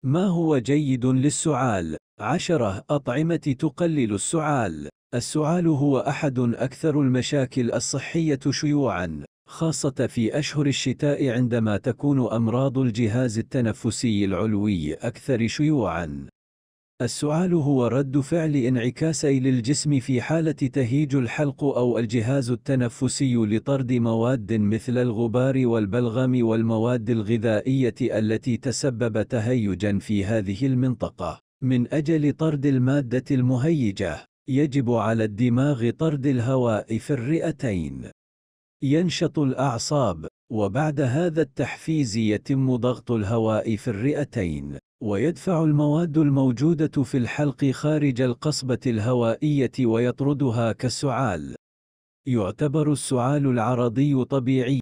ما هو جيد للسعال؟ 10 أطعمة تقلل السعال. السعال هو أحد أكثر المشاكل الصحية شيوعاً، خاصة في أشهر الشتاء عندما تكون أمراض الجهاز التنفسي العلوي أكثر شيوعاً. السعال هو رد فعل انعكاسي للجسم في حالة تهيج الحلق أو الجهاز التنفسي لطرد مواد مثل الغبار والبلغم والمواد الغذائية التي تسبب تهيجا في هذه المنطقة. من أجل طرد المادة المهيجة، يجب على الدماغ طرد الهواء في الرئتين. ينشط الأعصاب، وبعد هذا التحفيز يتم ضغط الهواء في الرئتين، ويدفع المواد الموجودة في الحلق خارج القصبة الهوائية ويطردها كالسعال. يعتبر السعال العرضي طبيعي